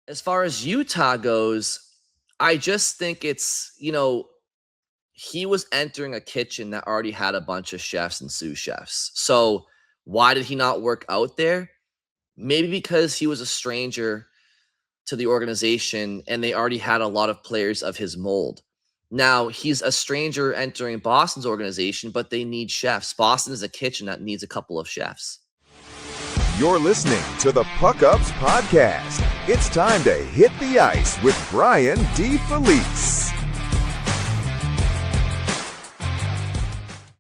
As far as Utah goes, I just think he was entering a kitchen that already had a bunch of chefs and sous chefs. So why did he not work out there? Maybe because he was a stranger to the organization and they already had a lot of players of his mold. Now, he's a stranger entering Boston's organization, but they need chefs. Boston is a kitchen that needs a couple of chefs. You're listening to the PuckUps Podcast. It's time to hit the ice with Brian D. Felice.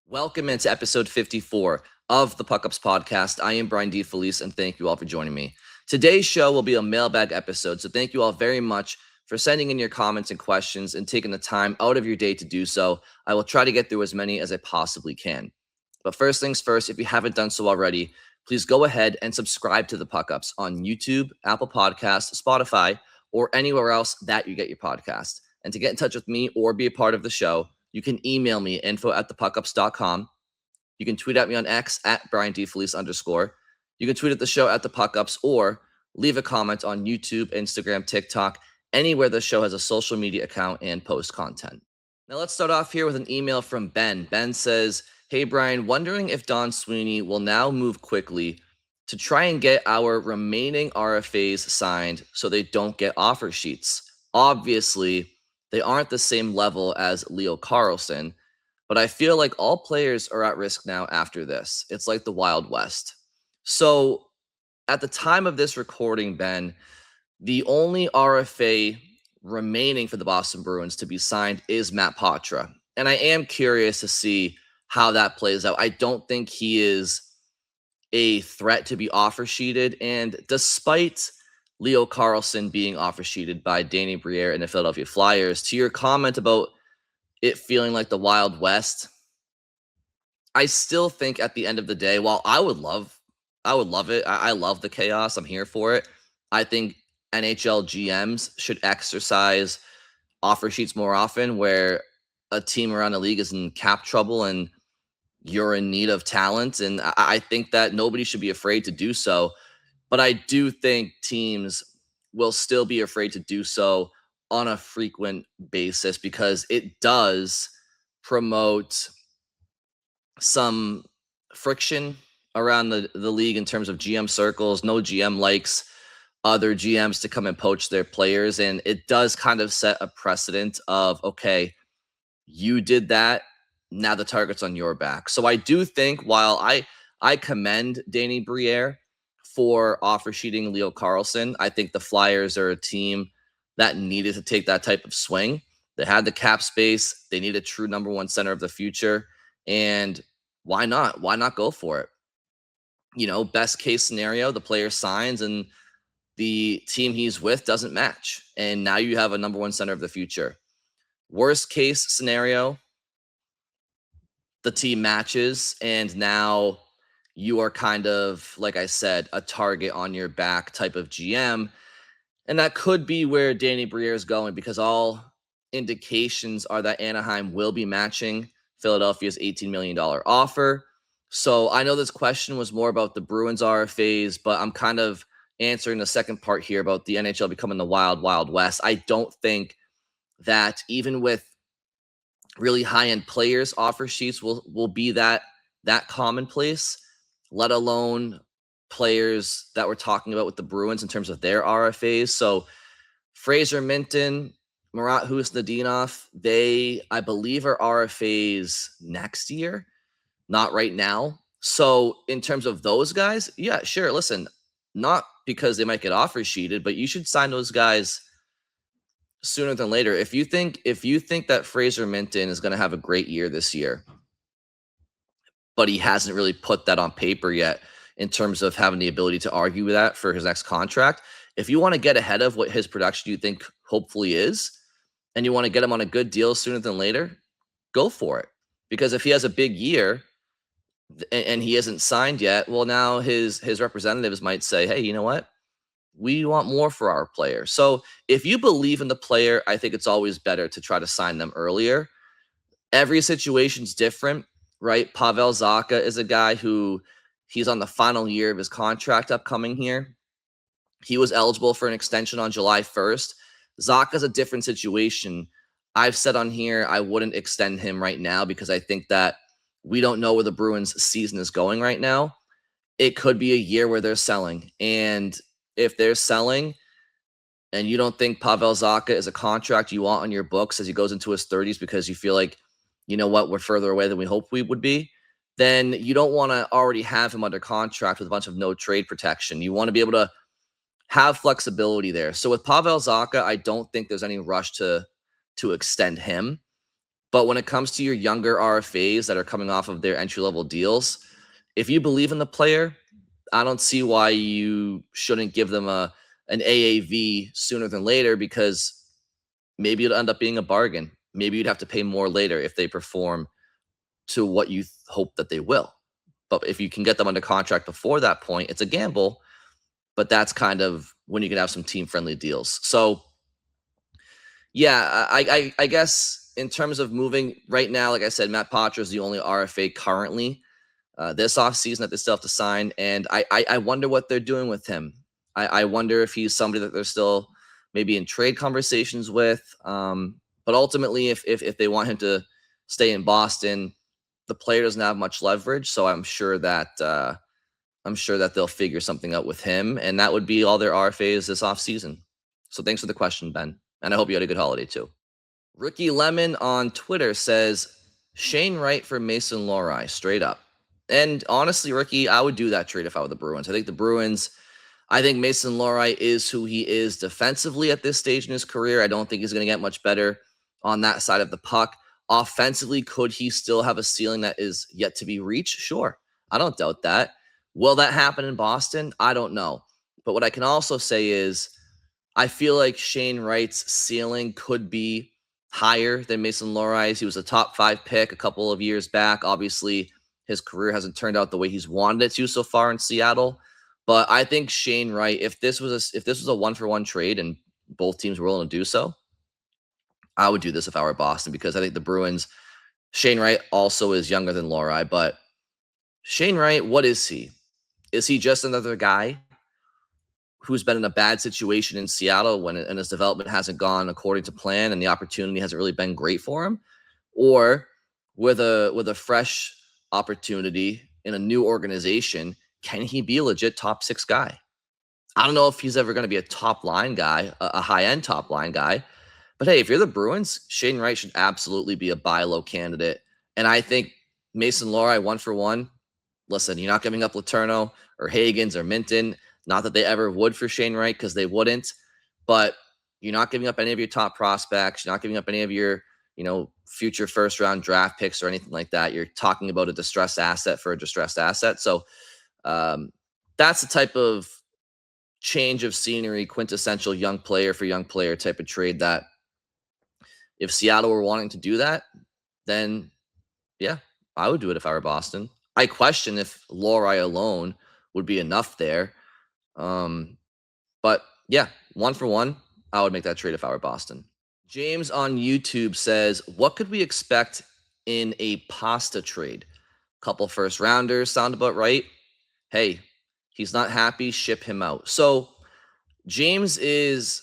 Welcome into episode 54 of the PuckUps Podcast. I am Brian D. Felice, and thank you all for joining me. Today's show will be a mailbag episode, so thank you all very much for sending in your comments and questions and taking the time out of your day to do so. I will try to get through as many as I possibly can. But first things first, if you haven't done so already, please go ahead and subscribe to the PuckUps on YouTube, Apple Podcasts, Spotify, or anywhere else that you get your podcast. And to get in touch with me or be a part of the show, you can email me info@thepuckups.com. You can tweet at me on X at @BrianDFelice_. You can tweet at the show at the PuckUps or leave a comment on YouTube, Instagram, TikTok, anywhere the show has a social media account and post content. Now let's start off here with an email from Ben. Ben says, "Hey Brian, wondering if Don Sweeney will now move quickly to try and get our remaining RFAs signed so they don't get offer sheets. Obviously, they aren't the same level as Leo Carlsson, but I feel like all players are at risk now after this. It's like the Wild West." So at the time of this recording, Ben, the only RFA remaining for the Boston Bruins to be signed is Matt Patra. And I am curious to see how that plays out. I don't think he is a threat to be offer sheeted. And despite Leo Carlsson being offer sheeted by Danny Briere and the Philadelphia Flyers, to your comment about it feeling like the Wild West, I still think at the end of the day, while I would love it. I love the chaos. I'm here for it. I think NHL GMs should exercise offer sheets more often where a team around the league is in cap trouble and you're in need of talent. And I think that nobody should be afraid to do so. But I do think teams will still be afraid to do so on a frequent basis because it does promote some friction around the league in terms of GM circles. No GM likes other GMs to come and poach their players. And it does kind of set a precedent of, okay, you did that, now the target's on your back. So I do think while I commend Danny Briere for offer sheeting Leo Carlsson, I think the Flyers are a team that needed to take that type of swing. They had the cap space. They need a true number one center of the future. And why not? Why not go for it? Best case scenario, the player signs and the team he's with doesn't match. And now you have a number one center of the future. Worst case scenario, the team matches and now you are kind of, like I said, a target on your back type of GM. And that could be where Danny Briere is going because all indications are that Anaheim will be matching Philadelphia's $18 million offer. So I know this question was more about the Bruins RFAs, but I'm kind of answering the second part here about the NHL becoming the wild, wild west. I don't think that even with really high-end players, offer sheets will be that commonplace, let alone players that we're talking about with the Bruins in terms of their RFAs. So Fraser Minten, Marat Husnadinov, they, I believe, are RFAs next year. Not right now. So in terms of those guys, yeah, sure. Listen, not because they might get offer sheeted, but you should sign those guys sooner than later. If you think that Fraser Minten is going to have a great year this year, but he hasn't really put that on paper yet in terms of having the ability to argue with that for his next contract. If you want to get ahead of what his production you think hopefully is, and you want to get him on a good deal sooner than later, go for it. Because if he has a big year, and he isn't signed yet, well, now his representatives might say, hey, you know what? We want more for our player. So if you believe in the player, I think it's always better to try to sign them earlier. Every situation's different, right? Pavel Zacha is a guy who he's on the final year of his contract upcoming here. He was eligible for an extension on July 1st. Zacha's a different situation. I've said on here I wouldn't extend him right now because I think that we don't know where the Bruins season is going right now. It could be a year where they're selling. And if they're selling and you don't think Pavel Zacha is a contract you want on your books as he goes into his 30s because you feel like, you know what, we're further away than we hope we would be, then you don't want to already have him under contract with a bunch of no trade protection. You want to be able to have flexibility there. So with Pavel Zacha, I don't think there's any rush to extend him. But when it comes to your younger RFAs that are coming off of their entry-level deals, if you believe in the player, I don't see why you shouldn't give them an AAV sooner than later, because maybe it'll end up being a bargain. Maybe you'd have to pay more later if they perform to what you hope that they will. But if you can get them under contract before that point, it's a gamble, but that's kind of when you can have some team-friendly deals. So, yeah, I guess in terms of moving right now, like I said, Matt Patra is the only RFA currently this offseason that they still have to sign. And I wonder what they're doing with him. I wonder if he's somebody that they're still maybe in trade conversations with. But ultimately, if they want him to stay in Boston, the player doesn't have much leverage. So I'm sure that they'll figure something out with him. And that would be all their RFAs this offseason. So thanks for the question, Ben. And I hope you had a good holiday too. Ricky Lemon on Twitter says, Shane Wright for Mason Lohrei, straight up. And honestly, Ricky, I would do that trade if I were the Bruins. I think Mason Lohrei is who he is defensively at this stage in his career. I don't think he's going to get much better on that side of the puck. Offensively, could he still have a ceiling that is yet to be reached? Sure. I don't doubt that. Will that happen in Boston? I don't know. But what I can also say is I feel like Shane Wright's ceiling could be higher than Mason Lohrei's. He was a top 5 pick a couple of years back. Obviously, his career hasn't turned out the way he's wanted it to so far in Seattle. But I think Shane Wright, if this was a 1-for-1 trade and both teams were willing to do so, I would do this if I were Boston, because I think the Bruins, Shane Wright also is younger than Lohrei, but Shane Wright, what is he? Is he just another guy who's been in a bad situation in Seattle and his development hasn't gone according to plan and the opportunity hasn't really been great for him? Or with a fresh opportunity in a new organization, can he be a legit top 6 guy? I don't know if he's ever going to be a top line guy, a high-end top line guy. But hey, if you're the Bruins, Shane Wright should absolutely be a buy low candidate. And I think Mason Lohrei, 1-for-1, listen, you're not giving up Letourneau or Hagens or Minton. Not that they ever would for Shane Wright, because they wouldn't. But you're not giving up any of your top prospects. You're not giving up any of your, future first-round draft picks or anything like that. You're talking about a distressed asset for a distressed asset. So that's the type of change of scenery, quintessential young player for young player type of trade that if Seattle were wanting to do that, then yeah, I would do it if I were Boston. I question if Lohrei alone would be enough there. But yeah, 1-for-1, I would make that trade if I were Boston. James on YouTube says, what could we expect in a Pasta trade? Couple first rounders, sound about right? Hey, he's not happy, ship him out. So James is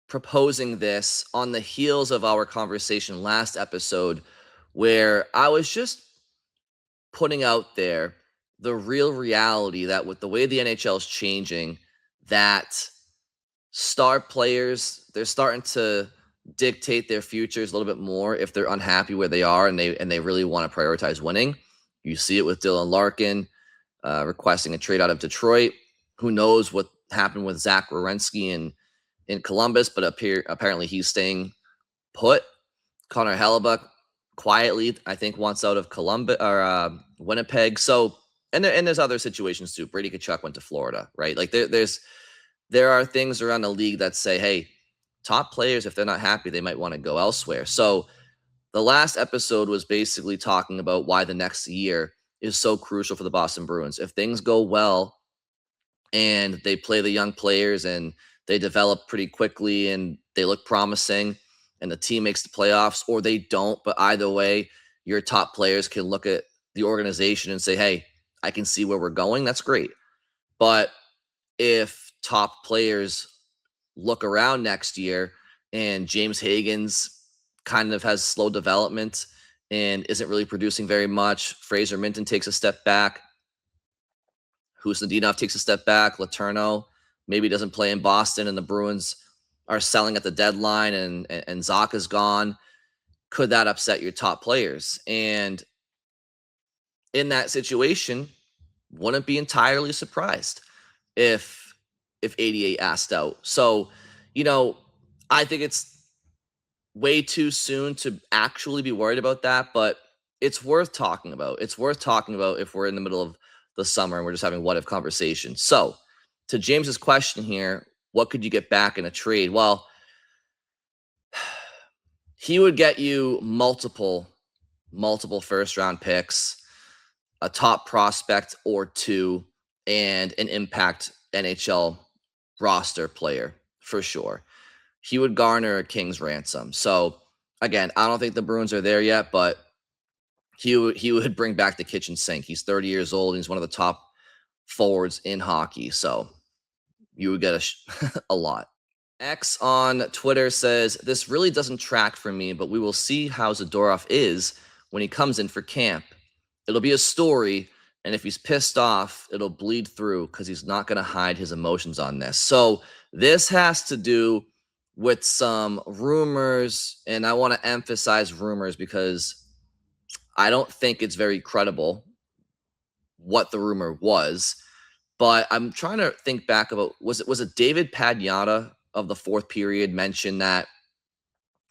proposing this on the heels of our conversation last episode, where I was just putting out there the real reality that with the way the NHL is changing, that star players, they're starting to dictate their futures a little bit more if they're unhappy where they are and they really want to prioritize winning. You see it with Dylan Larkin requesting a trade out of Detroit. Who knows what happened with Zach Werenski in Columbus, but apparently he's staying put. Connor Hellebuck quietly, I think, wants out of Columbus or Winnipeg. So, and there's other situations too. Brady Tkachuk went to Florida, right? Like there are things around the league that say, hey, top players, if they're not happy, they might want to go elsewhere. So the last episode was basically talking about why the next year is so crucial for the Boston Bruins. If things go well and they play the young players and they develop pretty quickly and they look promising and the team makes the playoffs, or they don't, but either way, your top players can look at the organization and say, hey, I can see where we're going. That's great. But if top players look around next year and James Higgins kind of has slow development and isn't really producing very much, Fraser Minton takes a step back, Husnudinov takes a step back, Letourneau maybe doesn't play in Boston, and the Bruins are selling at the deadline, and Zacha's gone. Could that upset your top players? And in that situation, wouldn't be entirely surprised if 88 asked out. So, I think it's way too soon to actually be worried about that, but it's worth talking about. It's worth talking about if we're in the middle of the summer and we're just having what if conversations. So, to James's question here, what could you get back in a trade? Well, he would get you multiple first round picks, a top prospect or two, and an impact NHL roster player for sure. He would garner a king's ransom. So again, I don't think the Bruins are there yet, but he would bring back the kitchen sink. He's 30 years old. And he's one of the top forwards in hockey. So you would get a lot. X on Twitter says, this really doesn't track for me, but we will see how Zadorov is when he comes in for camp. It'll be a story, and if he's pissed off, it'll bleed through because he's not going to hide his emotions on this. So this has to do with some rumors, and I want to emphasize rumors because I don't think it's very credible what the rumor was. But I'm trying to think back about, was it David Pagnotta of the fourth period mentioned that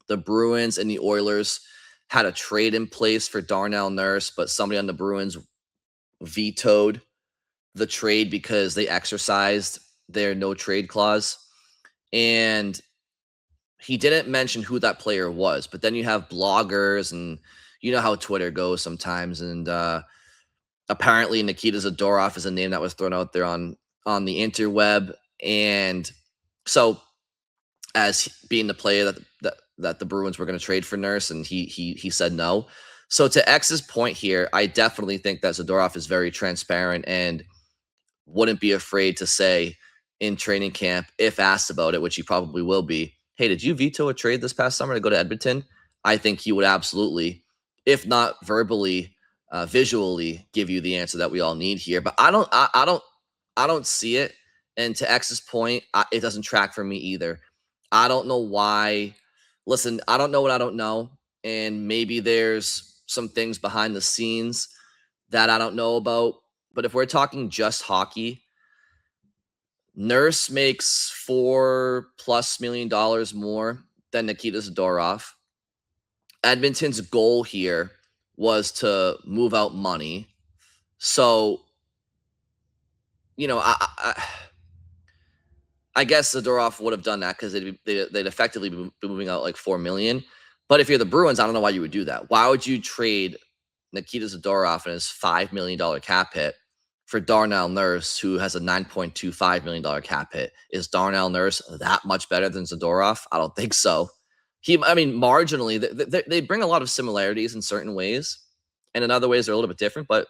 the Bruins and the Oilers had a trade in place for Darnell Nurse, but somebody on the Bruins vetoed the trade because they exercised their no trade clause. And he didn't mention who that player was, but then you have bloggers, and you know how Twitter goes sometimes. And apparently Nikita Zadorov is a name that was thrown out there on the interweb. And so as being the player that the Bruins were going to trade for Nurse, and he said no. So to X's point here, I definitely think that Zadorov is very transparent and wouldn't be afraid to say in training camp, if asked about it, which he probably will be, hey, did you veto a trade this past summer to go to Edmonton? I think he would absolutely, if not verbally, visually give you the answer that we all need here. But I don't see it. And to X's point, it doesn't track for me either. I don't know why. Listen, I don't know what I don't know. And maybe there's some things behind the scenes that I don't know about. But if we're talking just hockey, Nurse makes $4+ million more than Nikita Zadorov. Edmonton's goal here was to move out money. So, I guess Zadorov would have done that because they'd effectively be moving out like $4 million. But if you're the Bruins, I don't know why you would do that. Why would you trade Nikita Zadorov and his $5 million cap hit for Darnell Nurse, who has a $9.25 million cap hit? Is Darnell Nurse that much better than Zadorov? I don't think so. Marginally, they bring a lot of similarities in certain ways, and in other ways they're a little bit different. But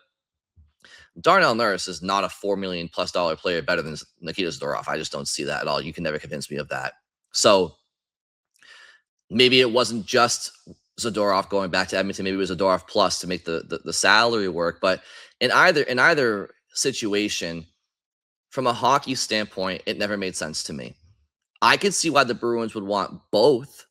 Darnell Nurse is not a $4 million+ player better than Nikita Zadorov. I just don't see that at all. You can never convince me of that. So maybe it wasn't just Zadorov going back to Edmonton. Maybe it was Zadorov plus to make the salary work. But in either situation, from a hockey standpoint, it never made sense to me. I could see why the Bruins would want both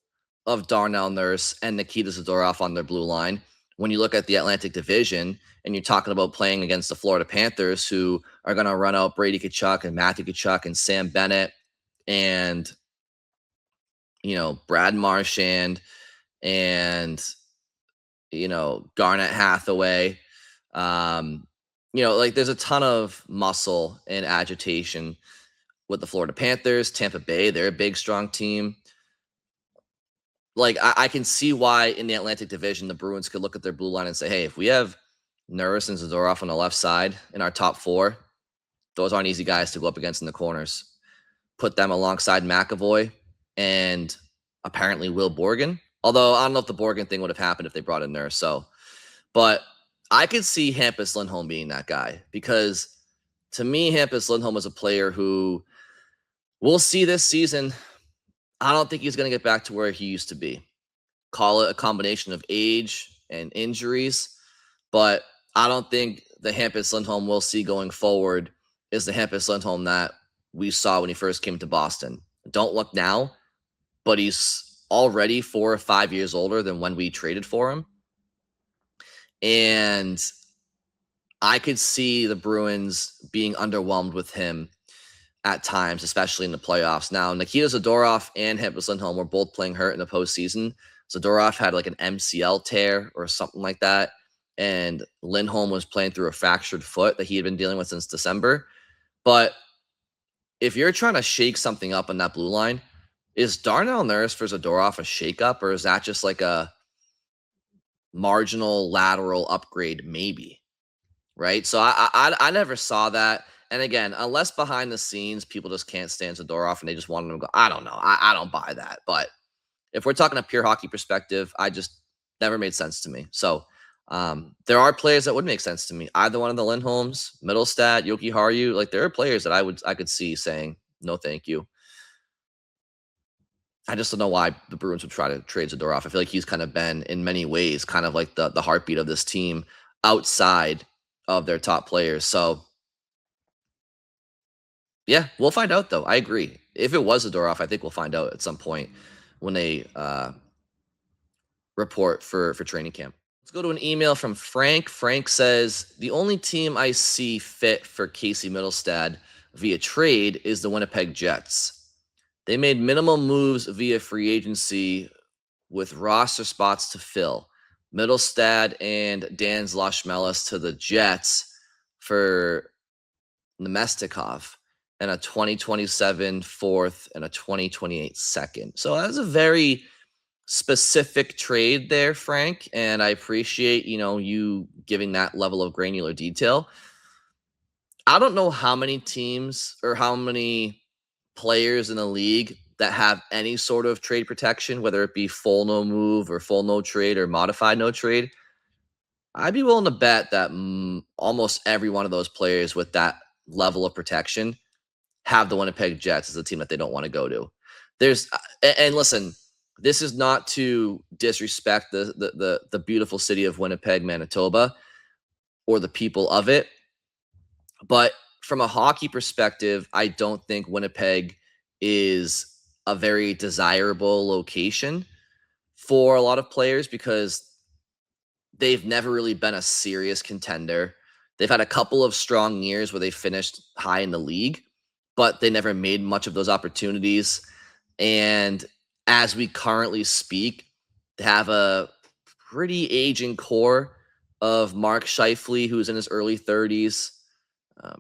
of Darnell Nurse and Nikita Zadorov on their blue line. When you look at the Atlantic Division and you're talking about playing against the Florida Panthers, who are going to run out Brady Tkachuk and Matthew Tkachuk and Sam Bennett and, Brad Marchand and, Garnet Hathaway. There's a ton of muscle and agitation with the Florida Panthers. Tampa Bay, they're a big, strong team. I can see why in the Atlantic Division, the Bruins could look at their blue line and say, hey, if we have Nurse and Zadorov on the left side in our top four, those aren't easy guys to go up against in the corners. Put them alongside McAvoy and apparently Will Borgen. Although I don't know if the Borgen thing would have happened if they brought in Nurse. But I could see Hampus Lindholm being that guy because to me, Hampus Lindholm is a player who we'll see this season. I don't think he's going to get back to where he used to be. Call it a combination of age and injuries, but I don't think the Hampus Lindholm we'll see going forward is the Hampus Lindholm that we saw when he first came to Boston. Don't look now, but he's already 4 or 5 years older than when we traded for him. And I could see the Bruins being underwhelmed with him at times, especially in the playoffs. Now, Nikita Zadorov and Hampus Lindholm were both playing hurt in the postseason. Zadorov had like an MCL tear or something like that, and Lindholm was playing through a fractured foot that he had been dealing with since December. But if you're trying to shake something up on that blue line, is Darnell Nurse for Zadorov a shakeup, or is that just like a marginal lateral upgrade? Maybe, right? So I never saw that. And again, unless behind the scenes people just can't stand Zadorov and they just want him to go, I don't know. I don't buy that. But if we're talking a pure hockey perspective, I just never made sense to me. So there are players that would make sense to me. Either one of the Lindholms, Middlestat, Yoki Haru. Like there are players that I could see saying no, thank you. I just don't know why the Bruins would try to trade Zadorov. I feel like he's kind of been in many ways kind of like the heartbeat of this team outside of their top players. So yeah, we'll find out though. I agree. If it was Zadorov, I think we'll find out at some point when they report for training camp. Let's go to an email from Frank. Frank says, the only team I see fit for Casey Middlestad via trade is the Winnipeg Jets. They made minimal moves via free agency with roster spots to fill. Middlestad and Dan Zlashmelis to the Jets for Nemestikov and a 2027 fourth and a 2028 second. So that's a very specific trade there, Frank, and I appreciate, you giving that level of granular detail. I don't know how many teams or how many players in the league that have any sort of trade protection, whether it be full no move or full no trade or modified no trade. I'd be willing to bet that almost every one of those players with that level of protection have the Winnipeg Jets as a team that they don't want to go to. And listen, this is not to disrespect the beautiful city of Winnipeg, Manitoba, or the people of it, but from a hockey perspective, I don't think Winnipeg is a very desirable location for a lot of players because they've never really been a serious contender. They've had a couple of strong years where they finished high in the league, but they never made much of those opportunities. And as we currently speak, they have a pretty aging core of Mark Scheifele, who's in his early 30s.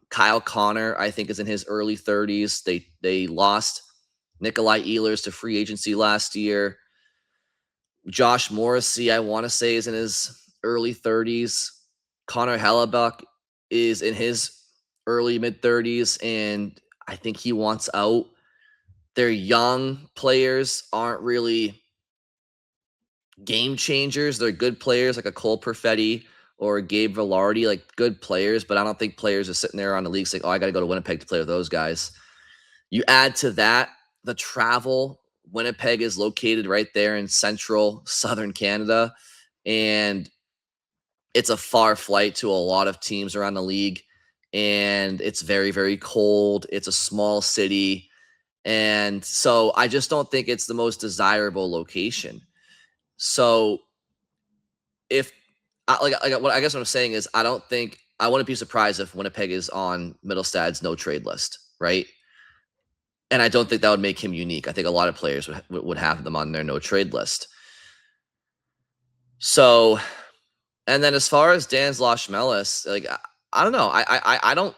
Kyle Connor, I think, is in his early 30s. They lost Nikolai Ehlers to free agency last year. Josh Morrissey, I want to say, is in his early 30s. Connor Hellebuck is in his early mid-30s, and I think he wants out. Their young players aren't really game changers. They're good players like a Cole Perfetti or Gabe Velarde, like good players, but I don't think players are sitting there on the league saying, I got to go to Winnipeg to play with those guys. You add to that the travel. Winnipeg is located right there in central southern Canada, and it's a far flight to a lot of teams around the league, and it's very, very cold. It's a small city, and so I just don't think it's the most desirable location. So what I guess what I'm saying is I wouldn't be surprised if Winnipeg is on Middlestad's no trade list, right? And I don't think that would make him unique. I think a lot of players would have them on their no trade list. So, and then as far as Dan Zlashmelis, like I don't know,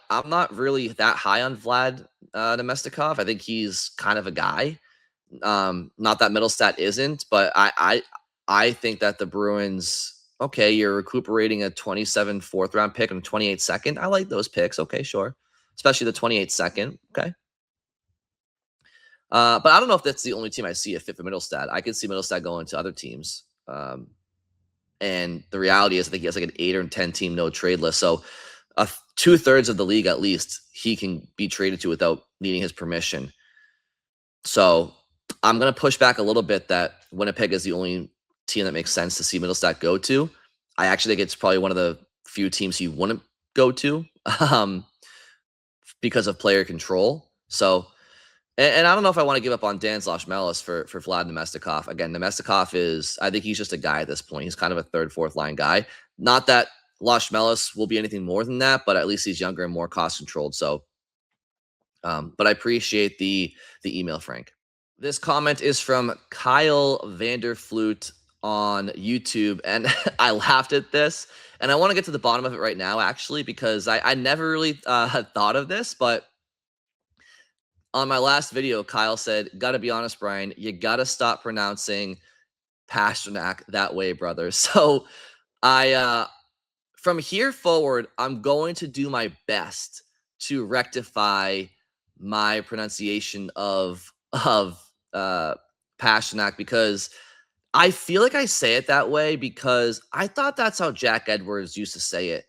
I'm not really that high on Vlad Nemestikov. I think he's kind of a guy. Not that Middlestat isn't, but I think that the Bruins. Okay, you're recuperating a 27 fourth round pick and a 28 second. I like those picks. Okay, sure. Especially the 28 second. Okay. But I don't know if that's the only team I see a fit for Middlestat. I could see Middlestat going to other teams. And the reality is I think he has like an 8 or 10 team no trade list. So 2/3 of the league at least he can be traded to without needing his permission. So I'm going to push back a little bit that Winnipeg is the only team that makes sense to see Middlestat go to. I actually think it's probably one of the few teams he wouldn't go to because of player control. So, and I don't know if I want to give up on Dan Melis for Vlad Nemestikov. Again, Nemestikov I think he's just a guy at this point. He's kind of a third, fourth line guy. Not that Melis will be anything more than that, but at least he's younger and more cost controlled. So, but I appreciate the email, Frank. This comment is from Kyle Vanderflute on YouTube, and I laughed at this, and I want to get to the bottom of it right now, actually, because I never really had thought of this, but on my last video, Kyle said, "Gotta be honest, Brian, you gotta stop pronouncing Pasternak that way, brother." So from here forward, I'm going to do my best to rectify my pronunciation of Pasternak, because I feel like I say it that way because I thought that's how Jack Edwards used to say it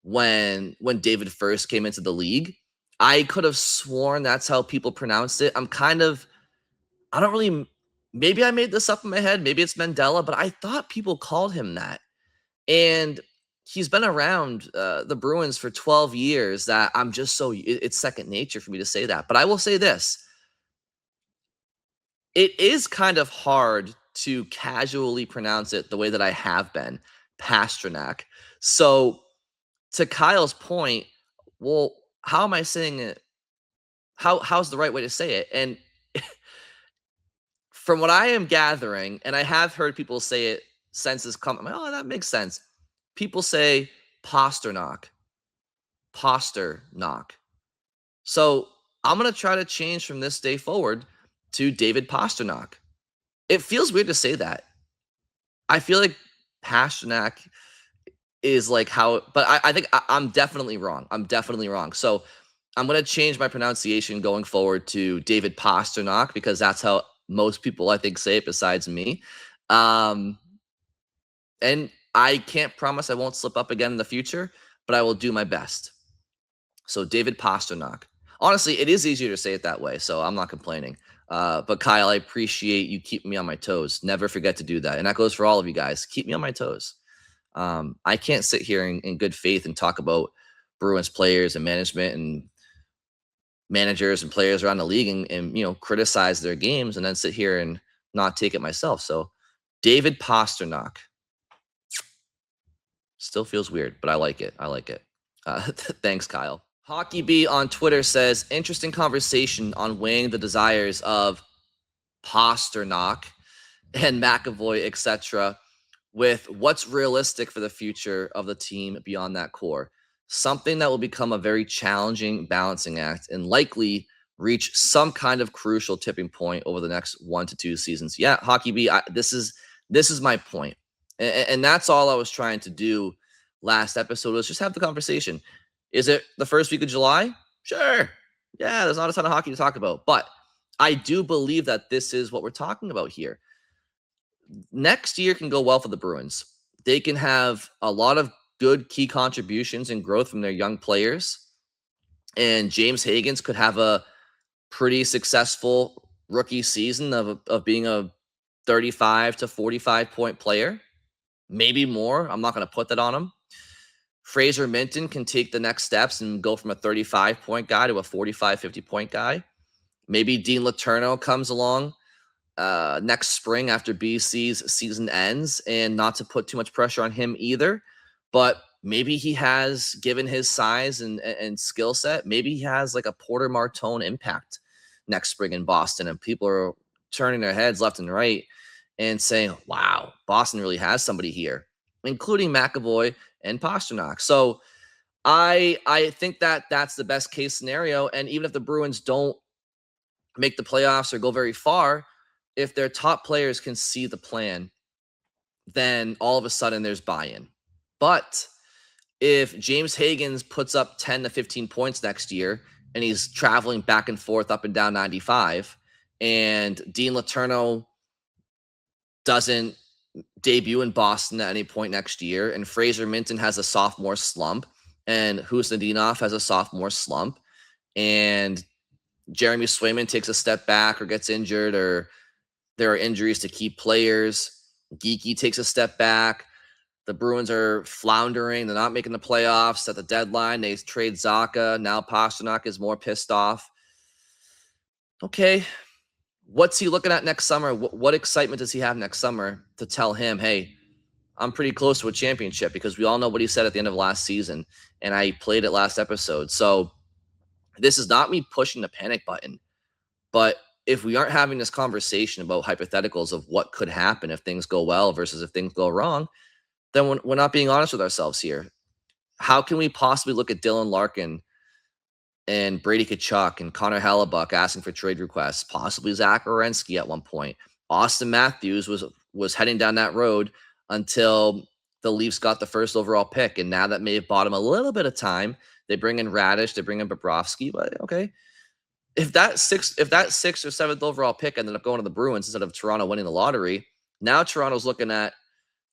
when David first came into the league. I could have sworn that's how people pronounced it. I don't really, maybe I made this up in my head. Maybe it's Mandela, but I thought people called him that. And he's been around the Bruins for 12 years that I'm just it's second nature for me to say that. But I will say this. It is kind of hard to casually pronounce it the way that I have been, Pasternak. So to Kyle's point, well, how am I saying it? How's the right way to say it? And from what I am gathering, and I have heard people say it since this come, I'm like, oh, that makes sense. People say Pasternak. So I'm going to try to change from this day forward to David Pasternak. It feels weird to say that. I feel like Pasternak is like how, but I think I'm definitely wrong. So I'm going to change my pronunciation going forward to David Pasternak, because that's how most people, I think, say it besides me. And I can't promise I won't slip up again in the future, but I will do my best. So David Pasternak. Honestly, it is easier to say it that way, so I'm not complaining. But Kyle, I appreciate you keeping me on my toes. Never forget to do that. And that goes for all of you guys. Keep me on my toes. I can't sit here in good faith and talk about Bruins players and management and managers and players around the league and criticize their games and then sit here and not take it myself. So David Pasternak. Still feels weird, but I like it. Thanks, Kyle. Hockey B on Twitter says, interesting conversation on weighing the desires of Pasternak and McAvoy, etc., with what's realistic for the future of the team beyond that core. Something that will become a very challenging balancing act and likely reach some kind of crucial tipping point over the next 1 to 2 seasons. Yeah, Hockey B, this is my point. And that's all I was trying to do last episode, was just have the conversation. Is it the first week of July? Sure. Yeah, there's not a ton of hockey to talk about. But I do believe that this is what we're talking about here. Next year can go well for the Bruins. They can have a lot of good key contributions and growth from their young players. And James Higgins could have a pretty successful rookie season of being a 35 to 45 point player. Maybe more. I'm not going to put that on him. Fraser Minton can take the next steps and go from a 35-point guy to a 45, 50-point guy. Maybe Dean Letourneau comes along next spring after BC's season ends, and not to put too much pressure on him either, but maybe he has, given his size and skill set, maybe he has like a Porter Martone impact next spring in Boston, and people are turning their heads left and right and saying, wow, Boston really has somebody here, including McAvoy and Pasternak. So I think that that's the best case scenario. And even if the Bruins don't make the playoffs or go very far, if their top players can see the plan, then all of a sudden there's buy-in. But if James Higgins puts up 10 to 15 points next year and he's traveling back and forth up and down 95, and Dean Letourneau doesn't debut in Boston at any point next year, and Fraser Minton has a sophomore slump, and Husnudinov has a sophomore slump, and Jeremy Swayman takes a step back or gets injured, or there are injuries to key players. Geeky takes a step back. The Bruins are floundering. They're not making the playoffs at the deadline. They trade Zacha. Now Pastrnak is more pissed off. Okay, what's he looking at next summer? What excitement does he have next summer to tell him, hey, I'm pretty close to a championship? Because we all know what he said at the end of last season, and I played it last episode. So this is not me pushing the panic button, but if we aren't having this conversation about hypotheticals of what could happen if things go well versus if things go wrong, then we're not being honest with ourselves here. How can we possibly look at Dylan Larkin and Brady Tkachuk and Connor Hellebuck asking for trade requests, possibly Zach Werenski at one point? Austin Matthews was heading down that road until the Leafs got the first overall pick, and now that may have bought him a little bit of time. They bring in Radish, they bring in Bobrovsky, but okay. If that sixth or seventh overall pick ended up going to the Bruins instead of Toronto winning the lottery, now Toronto's looking at,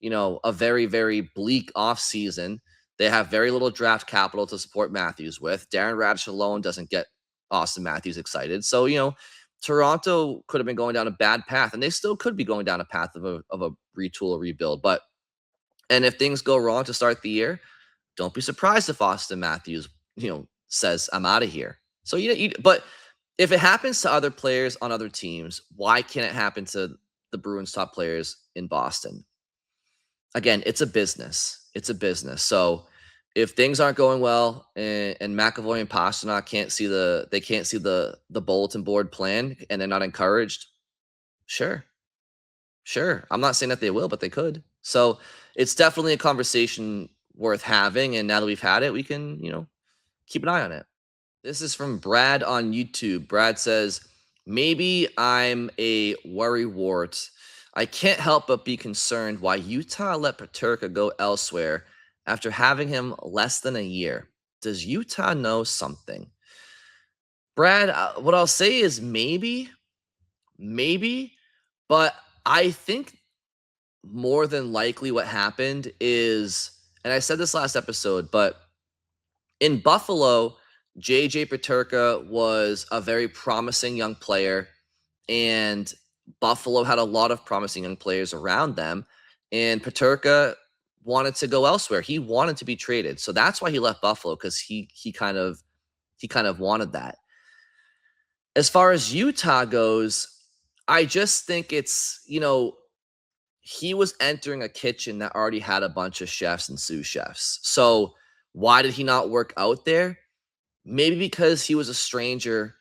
a very, very bleak offseason. They have very little draft capital to support Matthews with. Darren Radish alone doesn't get Austin Matthews excited. So, Toronto could have been going down a bad path, and they still could be going down a path of a retool or rebuild. And if things go wrong to start the year, don't be surprised if Austin Matthews, says, I'm out of here. So, but if it happens to other players on other teams, why can't it happen to the Bruins' top players in Boston? Again, it's a business. It's a business. So if things aren't going well and McAvoy and Pastrnak can't see the bulletin board plan and they're not encouraged, sure. I'm not saying that they will, but they could. So it's definitely a conversation worth having. And now that we've had it, we can, keep an eye on it. This is from Brad on YouTube. Brad says, maybe I'm a worrywart. I can't help but be concerned why Utah let Peterka go elsewhere after having him less than a year. Does Utah know something? Brad, what I'll say is maybe, but I think more than likely what happened is, and I said this last episode, but in Buffalo, JJ Peterka was a very promising young player, and Buffalo had a lot of promising young players around them, and Peterka wanted to go elsewhere. He wanted to be traded. So that's why he left Buffalo, because he kind of wanted that. As far as Utah goes, I just think it's, he was entering a kitchen that already had a bunch of chefs and sous chefs. So why did he not work out there? Maybe because he was a stranger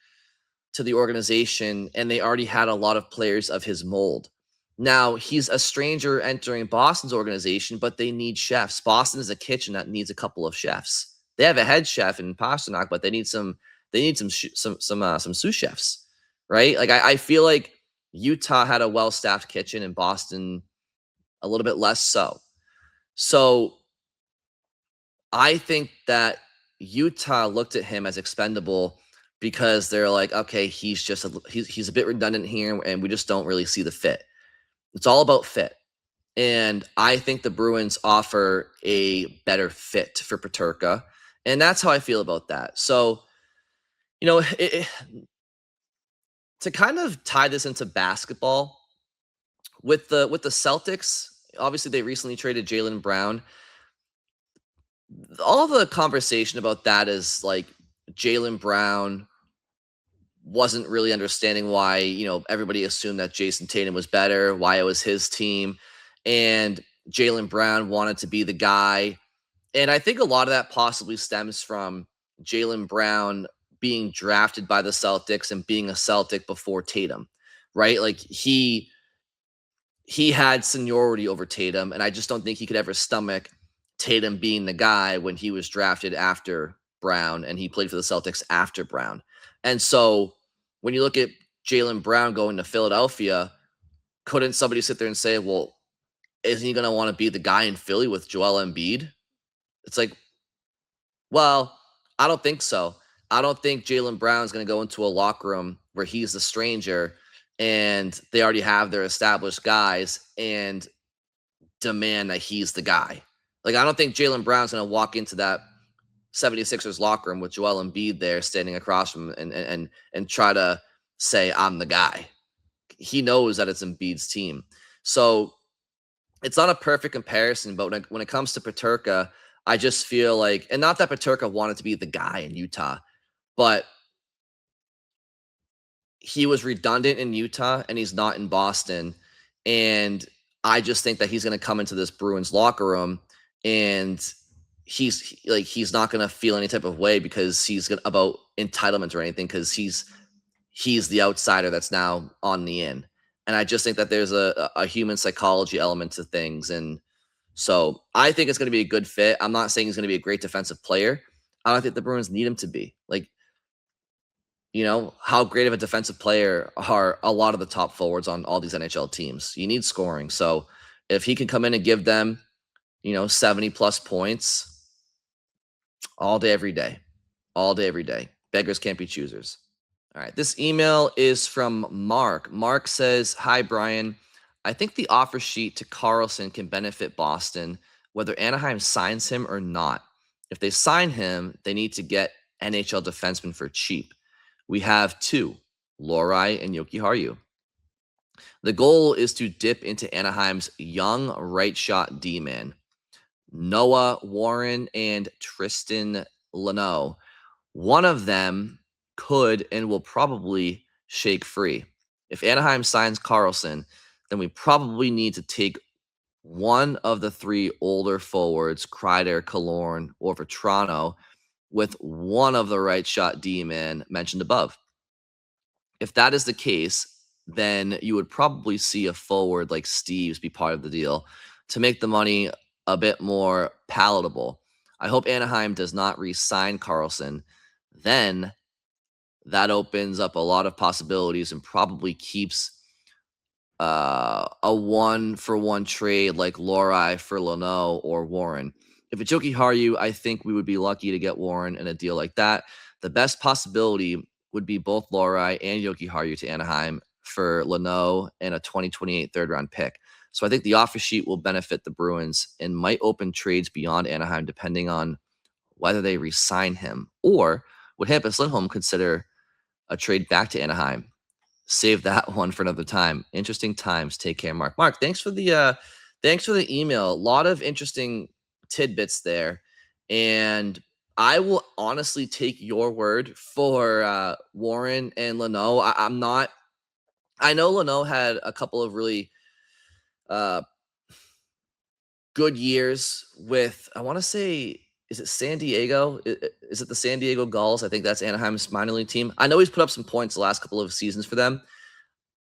to the organization and they already had a lot of players of his mold. Now, he's a stranger entering Boston's organization, but they need chefs. Boston is a kitchen that needs a couple of chefs. They have a head chef in Pastrnak, but they need some sous chefs, right? Like I feel like Utah had a well-staffed kitchen and Boston a little bit less so. So I think that Utah looked at him as expendable because they're like, okay, he's a bit redundant here, and we just don't really see the fit. It's all about fit. And I think the Bruins offer a better fit for Peterka. And that's how I feel about that. So, to kind of tie this into basketball, with the Celtics, obviously they recently traded Jaylen Brown. All the conversation about that is like Jaylen Brown wasn't really understanding why, everybody assumed that Jason Tatum was better, why it was his team, and Jaylen Brown wanted to be the guy. And I think a lot of that possibly stems from Jaylen Brown being drafted by the Celtics and being a Celtic before Tatum, right? Like he had seniority over Tatum, and I just don't think he could ever stomach Tatum being the guy when he was drafted after Brown and he played for the Celtics after Brown. And so when you look at Jaylen Brown going to Philadelphia, couldn't somebody sit there and say, well, isn't he going to want to be the guy in Philly with Joel Embiid? It's like, well, I don't think so. I don't think Jaylen Brown's going to go into a locker room where he's the stranger and they already have their established guys and demand that he's the guy. Like, I don't think Jaylen Brown's going to walk into that 76ers locker room with Joel Embiid there standing across from him and try to say, I'm the guy. He knows that it's Embiid's team. So it's not a perfect comparison, but when it comes to Peterka, I just feel like, and not that Peterka wanted to be the guy in Utah, but he was redundant in Utah and he's not in Boston. And I just think that he's going to come into this Bruins locker room and he's not going to feel any type of way because he's about entitlement or anything, because he's the outsider that's now on the in. And I just think that there's a human psychology element to things. And so I think it's going to be a good fit. I'm not saying he's going to be a great defensive player. I don't think the Bruins need him to be. Like, how great of a defensive player are a lot of the top forwards on all these NHL teams. You need scoring. So if he can come in and give them, 70 plus points all day, every day, beggars can't be choosers. All right. This email is from Mark. Mark says, hi, Brian. I think the offer sheet to Carlson can benefit Boston, whether Anaheim signs him or not. If they sign him, they need to get NHL defensemen for cheap. We have two, Lohrei and Jokiharju. The goal is to dip into Anaheim's young right shot D-man, Noah Warren and Tristan Leno. One of them could and will probably shake free. If Anaheim signs Carlson, then we probably need to take one of the three older forwards, Kreider, Killorn, or Vetrano, with one of the right shot D-men mentioned above. If that is the case, then you would probably see a forward like Steves be part of the deal to make the money a bit more palatable. I hope Anaheim does not re-sign Carlson. Then that opens up a lot of possibilities and probably keeps a 1-for-1 trade like Lohrei for Leno or Warren. If it's Jokiharju, I think we would be lucky to get Warren in a deal like that. The best possibility would be both Lohrei and Jokiharju to Anaheim for Leno and a 2028 third-round pick. So I think the offer sheet will benefit the Bruins and might open trades beyond Anaheim depending on whether they re-sign him, or would Hampus Lindholm consider a trade back to Anaheim? Save that one for another time. Interesting times. Take care, Mark. Mark, thanks for the email. A lot of interesting tidbits there, and I will honestly take your word for Warren and Leno. I know Leno had a couple of really good years with, I want to say, is it San Diego? Is it the San Diego Gulls? I think that's Anaheim's minor league team. I know he's put up some points the last couple of seasons for them.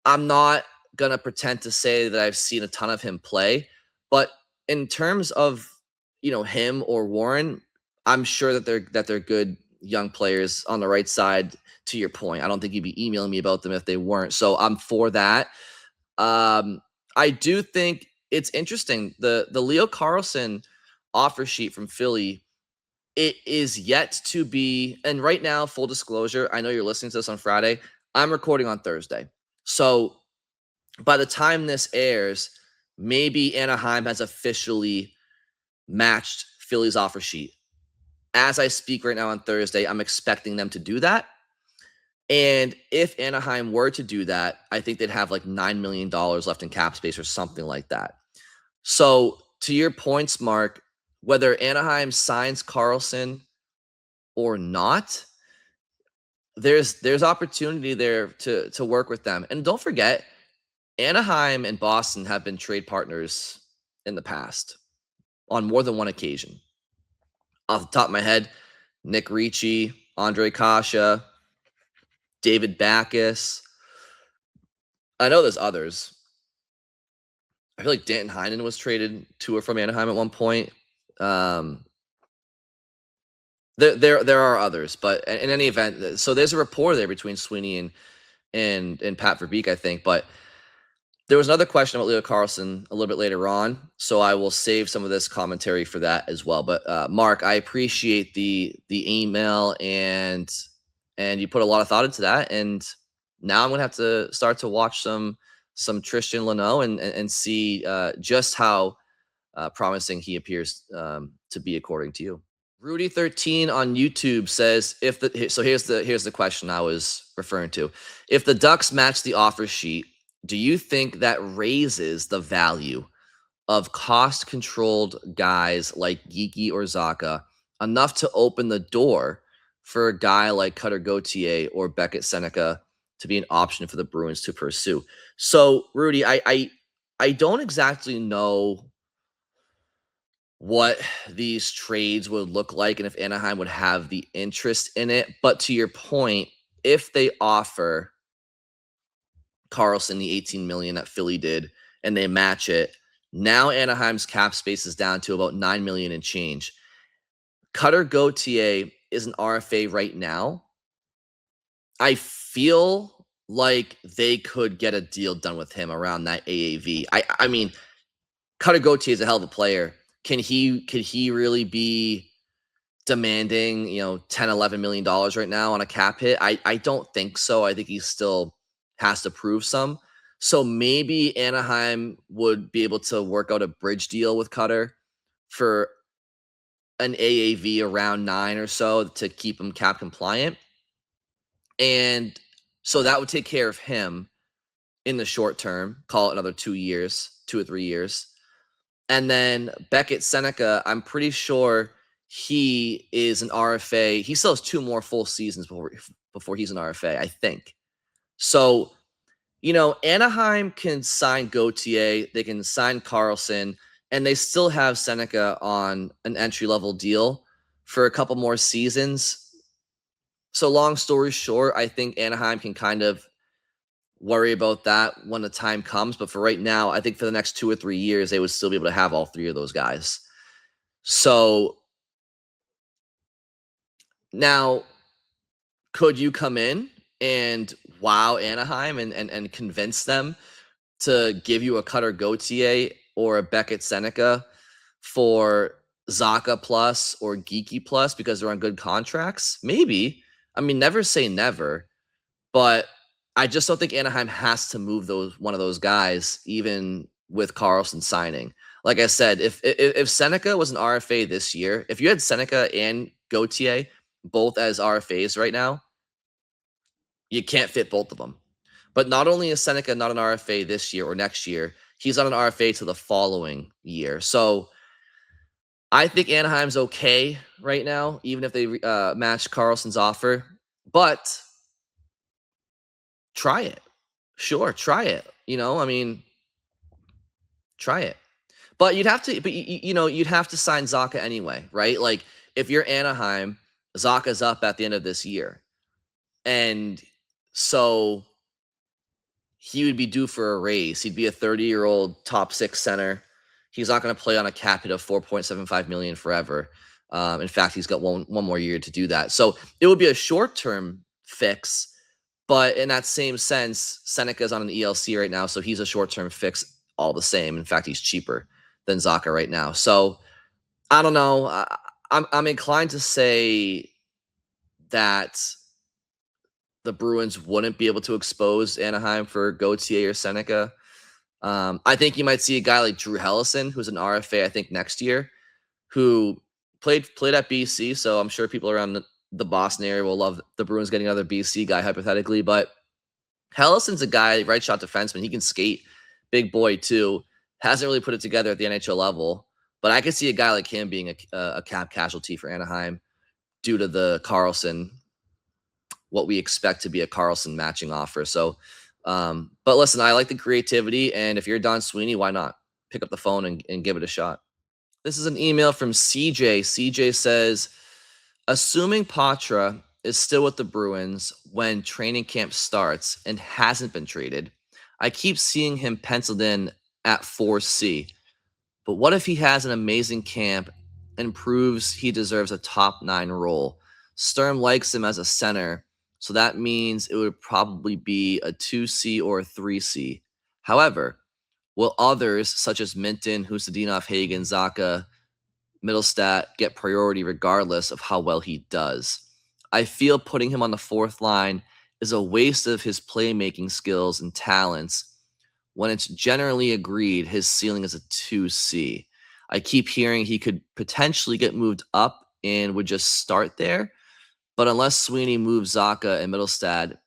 I'm not going to pretend to say that I've seen a ton of him play, but in terms of, him or Warren, I'm sure that they're good young players on the right side. To your point, I don't think you'd be emailing me about them if they weren't. So I'm for that. I do think it's interesting. The Leo Carlson offer sheet from Philly, it is yet to be, and right now, full disclosure, I know you're listening to this on Friday. I'm recording on Thursday. So by the time this airs, maybe Anaheim has officially matched Philly's offer sheet. As I speak right now on Thursday, I'm expecting them to do that. And if Anaheim were to do that, I think they'd have like $9 million left in cap space or something like that. So to your points, Mark, whether Anaheim signs Carlson or not, there's opportunity there to work with them. And don't forget, Anaheim and Boston have been trade partners in the past on more than one occasion. Off the top of my head, Nick Ricci, Andre Kasha, David Backes. I know there's others. I feel like Danton Heinen was traded to or from Anaheim at one point. There are others, but in any event, so there's a rapport there between Sweeney and Pat Verbeek, I think. But there was another question about Leo Carlson a little bit later on, so I will save some of this commentary for that as well. But Mark, I appreciate the email and you put a lot of thought into that. And now I'm gonna have to start to watch some Tristan Leno and see just how promising he appears to be according to you. Rudy13 on YouTube says here's the question I was referring to. If the Ducks match the offer sheet, do you think that raises the value of cost-controlled guys like Geeky or Zaka enough to open the door for a guy like Cutter Gauthier or Beckett Seneca to be an option for the Bruins to pursue? So, Rudy, I don't exactly know what these trades would look like and if Anaheim would have the interest in it. But to your point, if they offer Carlson the 18 million that Philly did and they match it, now Anaheim's cap space is down to about 9 million and change. Cutter Gauthier is an RFA right now. I feel like they could get a deal done with him around that AAV. I mean, Cutter Gauthier is a hell of a player. Could he really be demanding, $10-11 million right now on a cap hit? I don't think so. I think he still has to prove some. So maybe Anaheim would be able to work out a bridge deal with Cutter for an AAV around 9 or so to keep him cap compliant. And so that would take care of him in the short term, call it another 2 or 3 years. And then Beckett Seneca, I'm pretty sure he is an RFA. He still has 2 more full seasons before he's an RFA, I think. So, Anaheim can sign Gauthier, they can sign Carlson, and they still have Seneca on an entry-level deal for a couple more seasons. So long story short, I think Anaheim can kind of worry about that when the time comes. But for right now, I think for the next 2 or 3 years, they would still be able to have all 3 of those guys. So now, could you come in and wow Anaheim and convince them to give you a Cutter Gauthier or a Beckett Seneca for Zaka plus or Geeky plus because they're on good contracts? Maybe. I mean, never say never, but I just don't think Anaheim has to move one of those guys, even with Carlson signing. Like I said, if Seneca was an RFA this year, if you had Seneca and Gauthier both as RFAs right now, you can't fit both of them. But not only is Seneca not an RFA this year or next year, he's not an RFA to the following year. So I think Anaheim's okay right now, even if they match Carlson's offer. But try it. Sure, try it. Try it. But you'd have to sign Zaka anyway, right? Like if you're Anaheim, Zaka's up at the end of this year. And so he would be due for a raise. He'd be a 30-year-old top 6 center. He's not going to play on a cap hit of $4.75 million forever. In fact, he's got one more year to do that. So it would be a short-term fix. But in that same sense, Seneca's on an ELC right now, so he's a short-term fix all the same. In fact, he's cheaper than Zaka right now. So I don't know. I'm inclined to say that the Bruins wouldn't be able to expose Anaheim for Gauthier or Seneca. I think you might see a guy like Drew Hellison, who's an RFA, I think, next year, who played at BC, so I'm sure people around the Boston area will love the Bruins getting another BC guy, hypothetically. But Hellison's a guy, right shot defenseman. He can skate, big boy too. Hasn't really put it together at the NHL level. But I could see a guy like him being a cap casualty for Anaheim due to the Carlson, what we expect to be a Carlson matching offer. So, but listen, I like the creativity. And if you're Don Sweeney, why not pick up the phone and give it a shot? This is an email from CJ. CJ says, assuming Patra is still with the Bruins when training camp starts and hasn't been traded, I keep seeing him penciled in at 4C. But what if he has an amazing camp and proves he deserves a top 9 role? Sturm likes him as a center, so that means it would probably be a 2C or a 3C. However, will others such as Minton, Husadinov, Hagen, Zaka, Middlestat get priority regardless of how well he does? I feel putting him on the 4th line is a waste of his playmaking skills and talents when it's generally agreed his ceiling is a 2C. I keep hearing he could potentially get moved up and would just start there. But unless Sweeney moves Zaka and Middlestad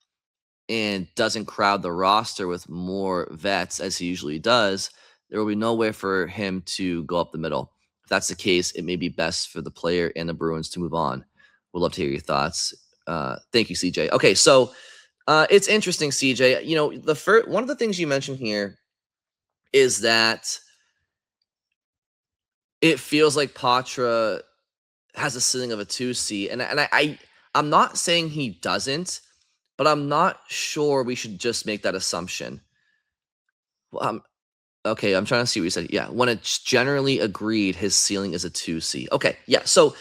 and doesn't crowd the roster with more vets as he usually does, there will be no way for him to go up the middle. If that's the case, it may be best for the player and the Bruins to move on. We'd love to hear your thoughts. Thank you, CJ. Okay, so it's interesting, CJ. You know, one of the things you mentioned here is that it feels like Patra has a ceiling of a 2C, and I'm not saying he doesn't, but I'm not sure we should just make that assumption. Okay, I'm trying to see what you said. Yeah, when it's generally agreed his ceiling is a 2C. Okay, yeah. So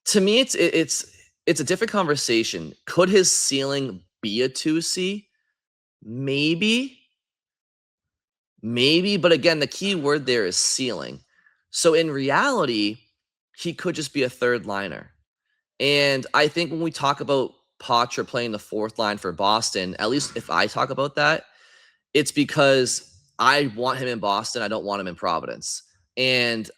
to me, it's a different conversation. Could his ceiling be a 2C? Maybe, but again, the key word there is ceiling. So in reality, he could just be a third liner. And I think when we talk about Patra playing the fourth line for Boston, at least if I talk about that, it's because I want him in Boston. I don't want him in Providence. And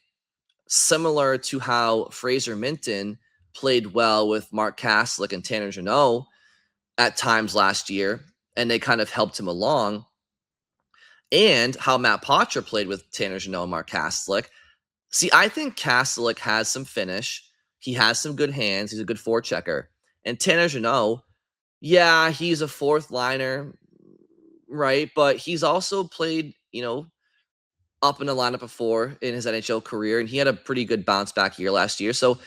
similar to how Fraser Minton played well with Mark Kaslick and Tanner Jeannot at times last year, and they kind of helped him along, and how Matt Patra played with Tanner Jeannot and Mark Kaslick. See, I think Kaslick has some finish. He has some good hands. He's a good forechecker. And Tanner Jeannot, yeah, he's a fourth liner, right? But he's also played, up in the lineup before in his NHL career, and he had a pretty good bounce back year last year. So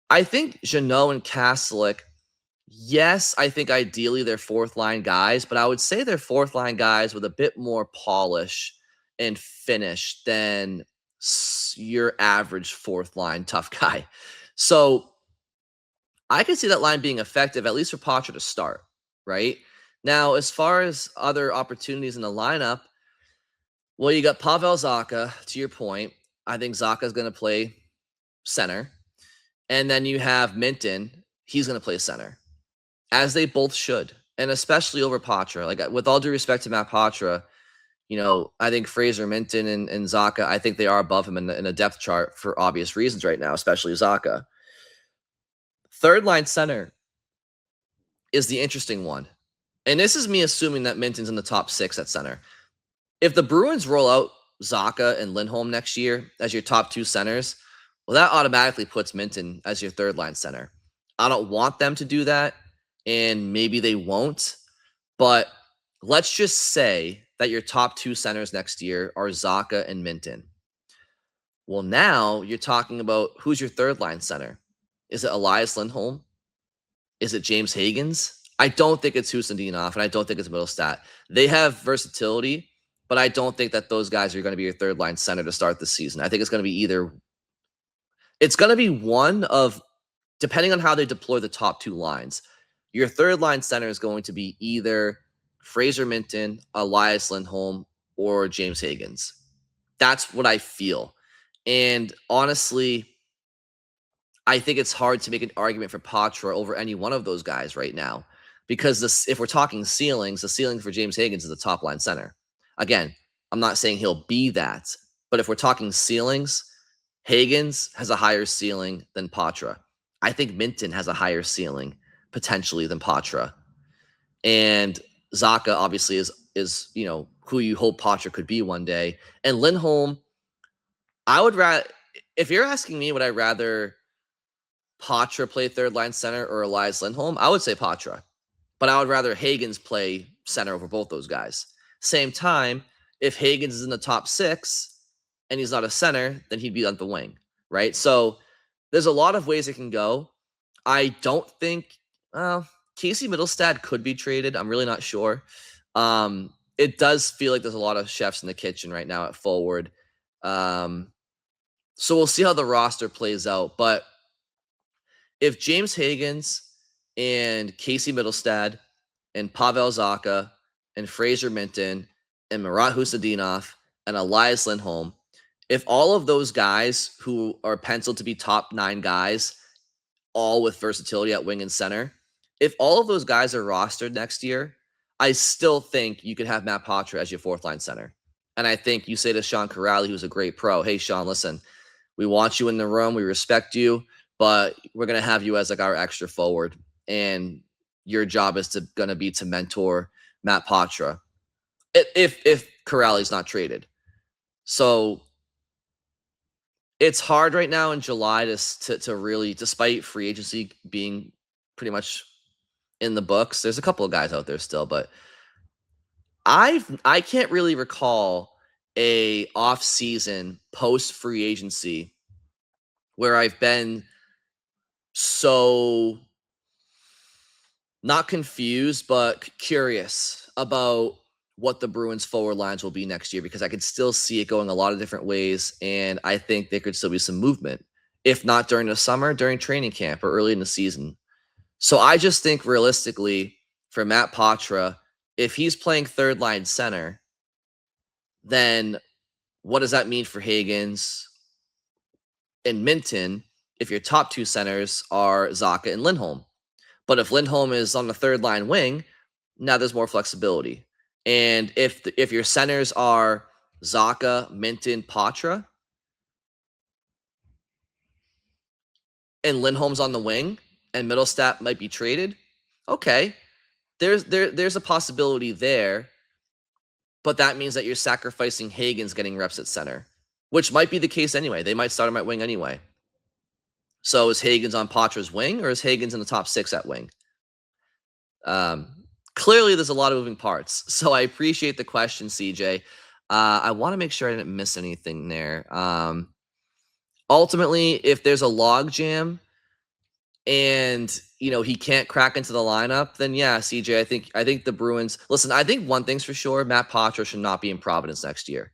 I think Jeannot and Kaslick, yes, I think ideally they're fourth line guys, but I would say they're fourth line guys with a bit more polish and finish than your average fourth line tough guy. So I can see that line being effective, at least for Patra to start, right? Now, as far as other opportunities in the lineup, well, you got Pavel Zacha, to your point. I think Zacha is going to play center. And then you have Minton. He's going to play center, as they both should, and especially over Patra. Like, with all due respect to Matt Patra, I think Fraser Minton and Zacha, I think they are above him in a depth chart for obvious reasons right now, especially Zacha. Third line center is the interesting one. And this is me assuming that Minton's in the top 6 at center. If the Bruins roll out Zacha and Lindholm next year as your top 2 centers, well, that automatically puts Minton as your third line center. I don't want them to do that, and maybe they won't. But let's just say that your top 2 centers next year are Zacha and Minton. Well, now you're talking about who's your third line center. Is it Elias Lindholm? Is it James Higgins? I don't think it's Husendinov, and I don't think it's Middlestat. They have versatility, but I don't think that those guys are going to be your third line center to start the season. I think it's going to be it's going to be one of, depending on how they deploy the top 2 lines, your third line center is going to be either Fraser Minton, Elias Lindholm, or James Higgins. That's what I feel. And honestly, I think it's hard to make an argument for Patra over any one of those guys right now, because if we're talking ceilings, the ceiling for James Higgins is the top line center. Again, I'm not saying he'll be that, but if we're talking ceilings, Higgins has a higher ceiling than Patra. I think Minton has a higher ceiling potentially than Patra. And Zacha obviously is who you hope Patra could be one day. And Lindholm, I would rather, if you're asking me, would I rather Patra play third line center or Elias Lindholm? I would say Patra, but I would rather Higgins play center over both those guys. Same time, if Higgins is in the top 6 and he's not a center, then he'd be on the wing, right? So there's a lot of ways it can go. I don't think Casey Middlestad could be traded. I'm really not sure. It does feel like there's a lot of chefs in the kitchen right now at forward. So we'll see how the roster plays out. But if James Higgins and Casey Middlestad and Pavel Zacha and Fraser Minton and Marat Husendinov and Elias Lindholm, if all of those guys who are penciled to be top 9 guys, all with versatility at wing and center, if all of those guys are rostered next year, I still think you could have Matt Patra as your fourth line center. And I think you say to Sean Corrali, who's a great pro, hey, Sean, listen, we want you in the room. We respect you. but we're going to have you as like our extra forward. And your job is going to be to mentor Matt Patra if Corrali's not traded. So it's hard right now in July to really, despite free agency being pretty much in the books, there's a couple of guys out there still, but I can't really recall a off season post free agency where I've been so not confused, but curious about what the Bruins forward lines will be next year, because I could still see it going a lot of different ways. And I think there could still be some movement, if not during the summer, during training camp or early in the season. So I just think realistically for Matt Patra, if he's playing third line center, then what does that mean for Higgins and Minton if your top two centers are Zacha and Lindholm? But if Lindholm is on the third line wing, now there's more flexibility. And if your centers are Zacha, Minton, Patra, and Lindholm's on the wing, and Middlestat might be traded, okay, there's a possibility there. But that means that you're sacrificing Higgins getting reps at center, which might be the case anyway. They might start him at wing anyway. So is Higgins on Patra's wing, or is Higgins in the top six at wing? Clearly, there's a lot of moving parts. So I appreciate the question, CJ. I want to make sure I didn't miss anything there. Ultimately, if there's a log jam and he can't crack into the lineup, then yeah, CJ, I think the Bruins. Listen, I think one thing's for sure: Matt Patra should not be in Providence next year.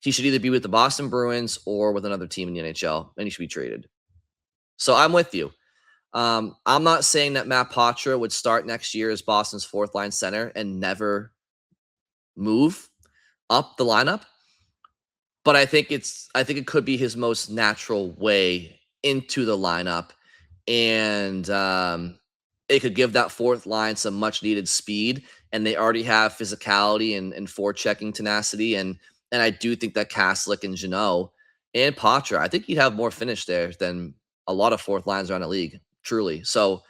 He should either be with the Boston Bruins or with another team in the NHL, and he should be traded. So I'm with you. I'm not saying that Matt Patra would start next year as Boston's fourth line center and never move up the lineup, but I think it could be his most natural way into the lineup, and it could give that fourth line some much needed speed, and they already have physicality and forechecking tenacity, and I do think that Kaslik and Jeannot and Patra, I think he'd have more finish there than a lot of fourth lines around the league, truly. So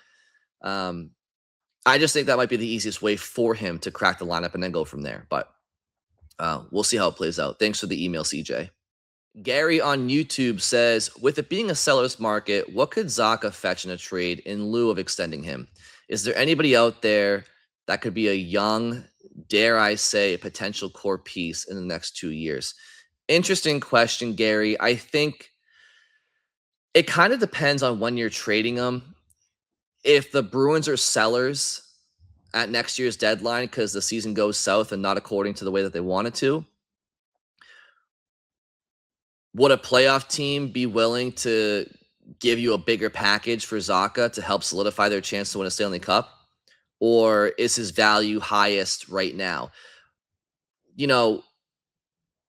I just think that might be the easiest way for him to crack the lineup and then go from there. But we'll see how it plays out. Thanks for the email, CJ. Gary on YouTube says, with it being a seller's market, what could Zacha fetch in a trade in lieu of extending him? Is there anybody out there that could be a young, dare I say, potential core piece in the next 2 years? Interesting question, Gary. I think it kind of depends on when you're trading them. If the Bruins are sellers at next year's deadline because the season goes south and not according to the way that they wanted to, would a playoff team be willing to give you a bigger package for Zacha to help solidify their chance to win a Stanley Cup? Or is his value highest right now?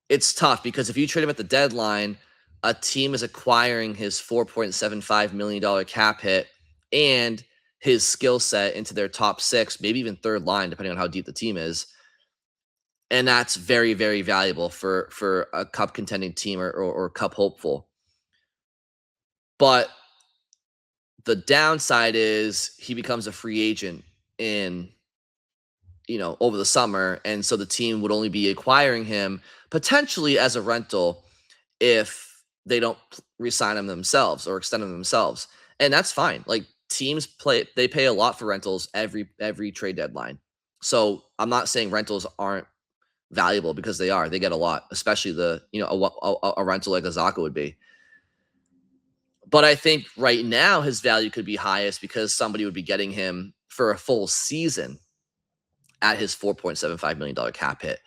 It's tough because if you trade him at the deadline, a team is acquiring his $4.75 million cap hit and his skill set into their top six, maybe even third line, depending on how deep the team is. And that's very, very valuable for a cup contending team or cup hopeful. But the downside is he becomes a free agent over the summer. And so the team would only be acquiring him potentially as a rental if they don't re-sign him themselves or extend him themselves. And that's fine. Like, teams they pay a lot for rentals every trade deadline. So I'm not saying rentals aren't valuable, because they are. They get a lot, especially a rental like a Zacha would be. But I think right now his value could be highest because somebody would be getting him for a full season at his $4.75 million cap hit.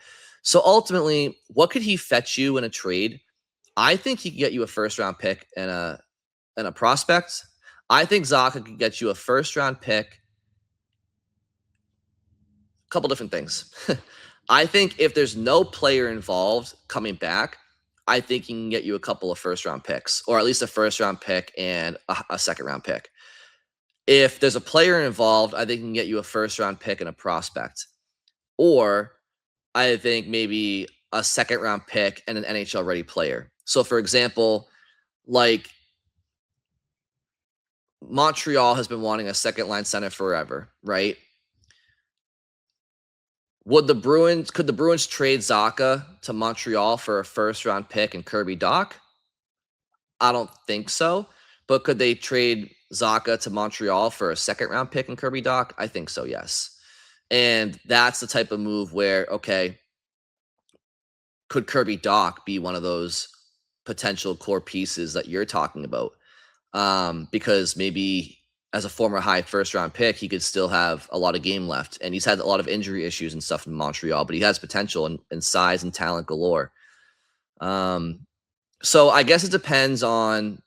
So ultimately, what could he fetch you in a trade? I think he could get you a first-round pick and a prospect. I think Zacha could get you a first-round pick. A couple different things. I think if there's no player involved coming back, I think he can get you a couple of first-round picks, or at least a first-round pick and a second-round pick. If there's a player involved, I think he can get you a first-round pick and a prospect. Or I think maybe a second-round pick and an NHL-ready player. So, for example, like Montreal has been wanting a second line center forever, right? Could the Bruins trade Zacha to Montreal for a first round pick and Kirby Dach? I don't think so. But could they trade Zacha to Montreal for a second round pick and Kirby Dach? I think so, yes. And that's the type of move where, okay, could Kirby Dach be one of those potential core pieces that you're talking about? Because maybe as a former high first round pick, he could still have a lot of game left. And he's had a lot of injury issues and stuff in Montreal, but he has potential and size and talent galore. So I guess it depends on,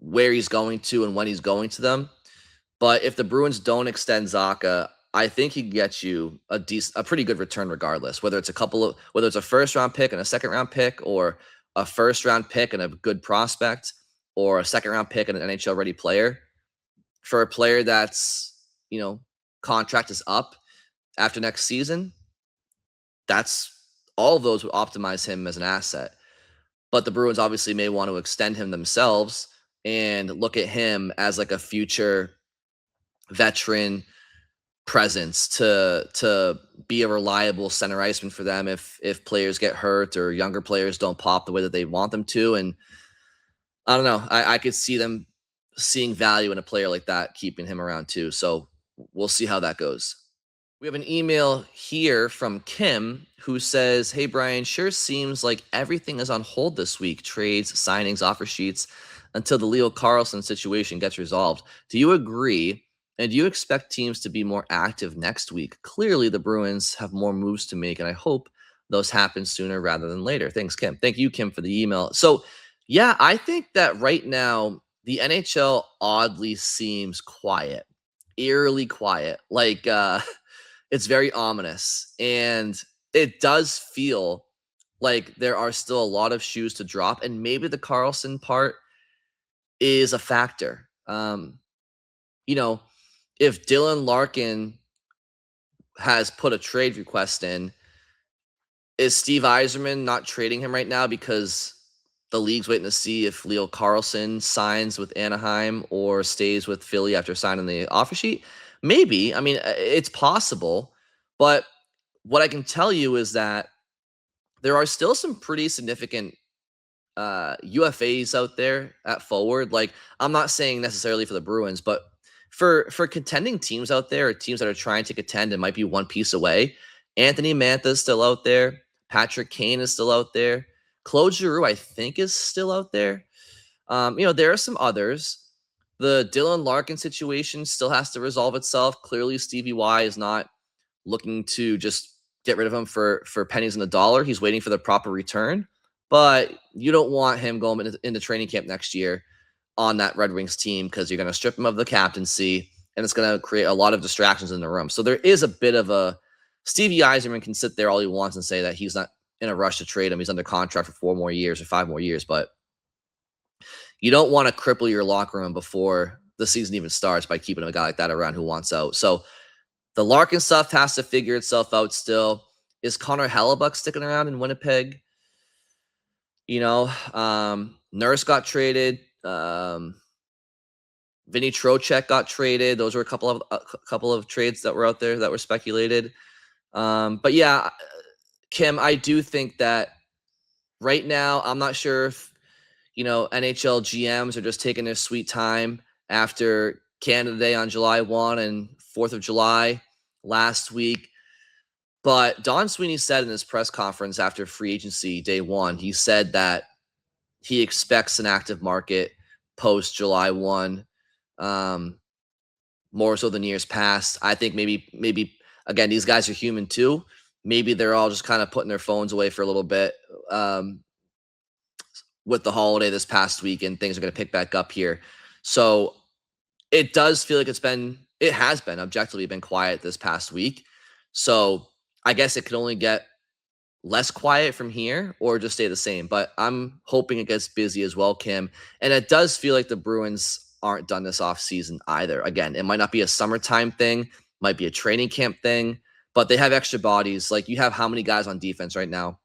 where he's going to and when he's going to them. But if the Bruins don't extend Zacha, I think he can get you a pretty good return regardless, whether it's a first round pick and a second round pick, or a first round pick and a good prospect, or a second round pick and an NHL ready player. For a player that's, contract is up after next season, that's all of those would optimize him as an asset. But the Bruins obviously may want to extend him themselves and look at him as like a future veteran presence to be a reliable center iceman for them if players get hurt or younger players don't pop the way that they want them to. And I don't know, I could see them seeing value in a player like that, keeping him around too. So we'll see how that goes. We have an email here from Kim who says, "Hey Brian, sure seems like everything is on hold this week. Trades, signings, offer sheets, until the Leo Carlsson situation gets resolved. Do you agree? And do you expect teams to be more active next week? Clearly, the Bruins have more moves to make, and I hope those happen sooner rather than later." Thanks, Kim. Thank you, Kim, for the email. So, yeah, I think that right now the NHL oddly seems quiet, eerily quiet. Like it's very ominous, and it does feel like there are still a lot of shoes to drop, and maybe the Carlson part is a factor. If Dylan Larkin has put a trade request in, is Steve Yzerman not trading him right now because the league's waiting to see if Leo Carlsson signs with Anaheim or stays with Philly after signing the offer sheet? Maybe. I mean, it's possible. But what I can tell you is that there are still some pretty significant UFAs out there at forward. Like, I'm not saying necessarily for the Bruins, but for contending teams out there, or teams that are trying to contend and might be one piece away, Anthony Mantha is still out there. Patrick Kane is still out there. Claude Giroux, I think, is still out there. There are some others. The Dylan Larkin situation still has to resolve itself. Clearly, Stevie Y is not looking to just get rid of him for pennies on the dollar. He's waiting for the proper return. But you don't want him going into training camp next year on that Red Wings team, because you're going to strip him of the captaincy, and it's going to create a lot of distractions in the room. So there is a bit of a Stevie Yzerman can sit there all he wants and say that he's not in a rush to trade him. He's under contract for 4 more years or 5 more years, but you don't want to cripple your locker room before the season even starts by keeping a guy like that around who wants out. So the Larkin stuff has to figure itself out still. Is Connor Hellebuck sticking around in Winnipeg? Nurse got traded. Vinny Trocheck got traded. Those were a couple of trades that were out there that were speculated. But yeah, Kim, I do think that right now, I'm not sure if, NHL GMs are just taking their sweet time after Canada Day on July 1 and 4th of July last week. But Don Sweeney said in his press conference after free agency day 1, he said that he expects an active market post July 1, more so than years past. I think maybe again, these guys are human too. Maybe they're all just kind of putting their phones away for a little bit with the holiday this past week, and things are going to pick back up here. So it does feel like it has been objectively been quiet this past week. So I guess it could only get less quiet from here or just stay the same. But I'm hoping it gets busy as well, Kim. And it does feel like the Bruins aren't done this offseason either. Again, it might not be a summertime thing, might be a training camp thing, but they have extra bodies. Like, you have how many guys on defense right now?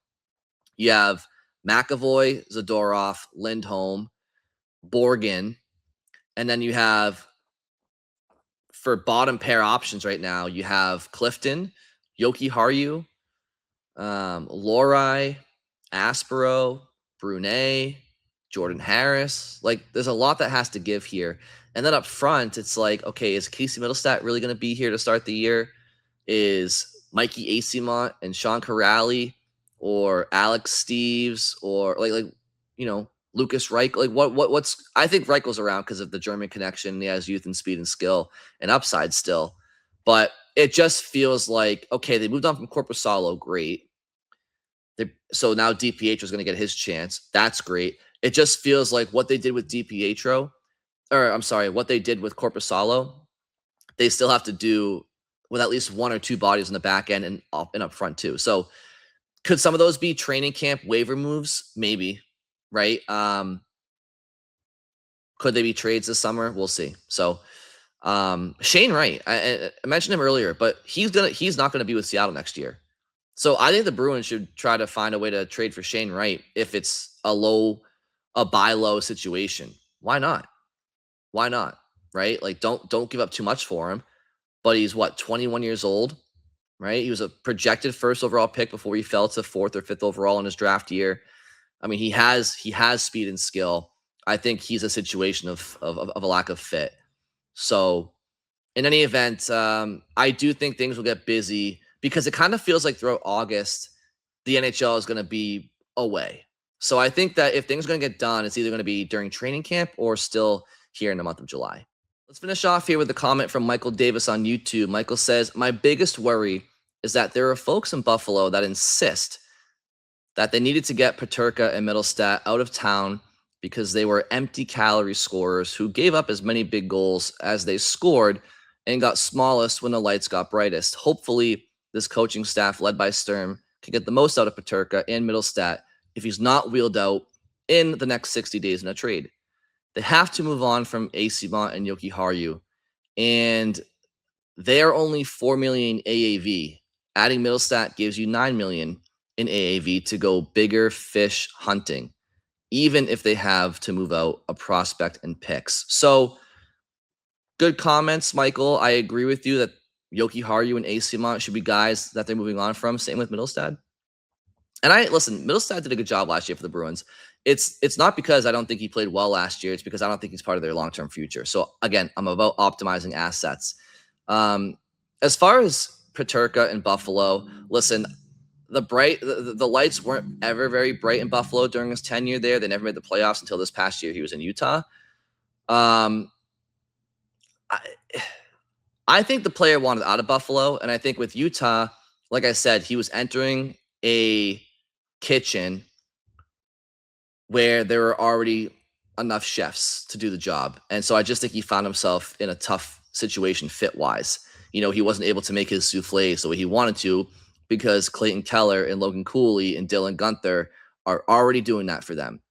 You have McAvoy, Zadorov, Lindholm, Borgen, and then you have, for bottom pair options right now, you have Clifton, Yoki Haru, Lorai, Aspero, Brunet, Jordan Harris. Like, there's a lot that has to give here. And then up front, it's like, okay, is Casey Middlestat really going to be here to start the year? Is Mikey Acimont and Sean Corrali or Alex Steves or like Lucas Reich? Like what's I think Reichel's around because of the German connection. He has youth and speed and skill and upside still. But it just feels like, okay, they moved on from Corpusalo, great. So now DiPietro is going to get his chance. That's great. It just feels like what they did with DiPietro, or I'm sorry, what they did with Corpusalo, they still have to do with at least one or two bodies in the back end and up front too. So could some of those be training camp waiver moves? Maybe, right? Could they be trades this summer? We'll see. So Shane Wright, I mentioned him earlier, but he's not gonna be with Seattle next year. So I think the Bruins should try to find a way to trade for Shane Wright if it's a buy low situation. Why not? Why not? Right? Like don't give up too much for him. But he's 21 years old, right? He was a projected first overall pick before he fell to fourth or fifth overall in his draft year. I mean, he has speed and skill. I think he's a situation of a lack of fit. So in any event, I do think things will get busy because it kind of feels like throughout August, the NHL is going to be away. So I think that if things are going to get done, it's either going to be during training camp or still here in the month of July. Let's finish off here with a comment from Michael Davis on YouTube. Michael says, my biggest worry is that there are folks in Buffalo that insist that they needed to get Peterka and Middlestat out of town because they were empty calorie scorers who gave up as many big goals as they scored and got smallest when the lights got brightest. Hopefully, this coaching staff led by Sturm can get the most out of Peterka and Middlestat if he's not wheeled out in the next 60 days in a trade. They have to move on from Acimont and Yoki Haru, and they are only 4 million AAV. Adding Middlestat gives you 9 million in AAV to go bigger fish hunting, even if they have to move out a prospect and picks. So, good comments, Michael. I agree with you that Yoki Haru and Acimont should be guys that they're moving on from. Same with Middlestat. And Middlestat did a good job last year for the Bruins. It's not because I don't think he played well last year. It's because I don't think he's part of their long-term future. So again, I'm about optimizing assets. As far as Peterka and Buffalo, listen, the lights weren't ever very bright in Buffalo during his tenure there. They never made the playoffs until this past year. He was in Utah. I think the player wanted out of Buffalo, and I think with Utah, like I said, he was entering a kitchen where there were already enough chefs to do the job. And so I just think he found himself in a tough situation fit-wise. He wasn't able to make his souffles the way he wanted to because Clayton Keller and Logan Cooley and Dylan Gunther are already doing that for them.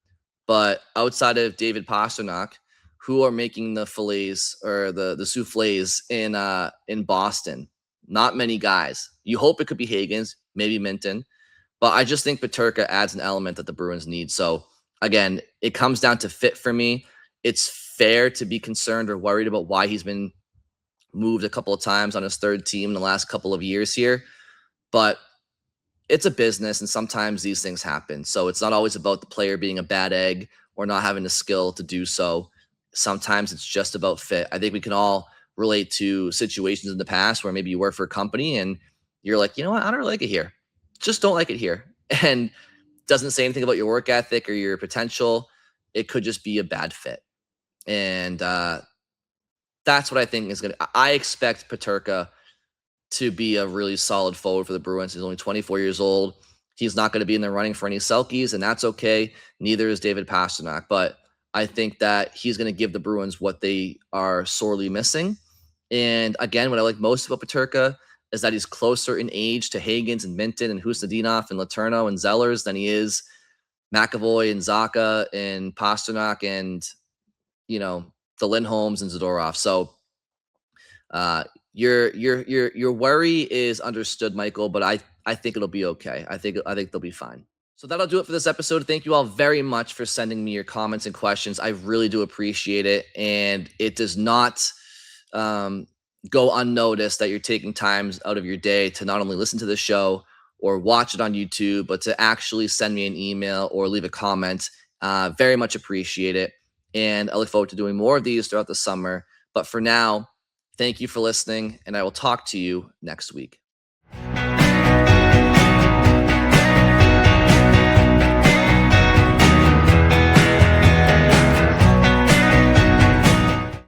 But outside of David Pastrnak, who are making the fillets or the souffles in Boston, not many guys. You hope it could be Higgins, maybe Minton. But I just think Peterka adds an element that the Bruins need. So again, it comes down to fit for me. It's fair to be concerned or worried about why he's been moved a couple of times on his third team in the last couple of years here. But it's a business, and sometimes these things happen. So it's not always about the player being a bad egg or not having the skill to do so. Sometimes it's just about fit. I think we can all relate to situations in the past where maybe you work for a company and you're like, you know what, I don't really like it here. Just don't like it here. And doesn't say anything about your work ethic or your potential. It could just be a bad fit. And that's what I think is going to, I expect Peterka to be a really solid forward for the Bruins. He's only 24 years old. He's not going to be in the running for any Selkies, and that's okay. Neither is David Pastrnak. But I think that he's going to give the Bruins what they are sorely missing. And again, what I like most about Peterka is that he's closer in age to Higgins and Minton and Husnudinov and Letourneau and Zellers than he is McAvoy and Zacha and Pastrnak and, the Lindholms and Zadorov. So your worry is understood, Michael, but I think it'll be okay. I think they'll be fine. So that'll do it for this episode. Thank you all very much for sending me your comments and questions. I really do appreciate it. And it does not go unnoticed that you're taking times out of your day to not only listen to the show or watch it on YouTube, but to actually send me an email or leave a comment. Very much appreciate it. And I look forward to doing more of these throughout the summer. But for now, thank you for listening, and I will talk to you next week.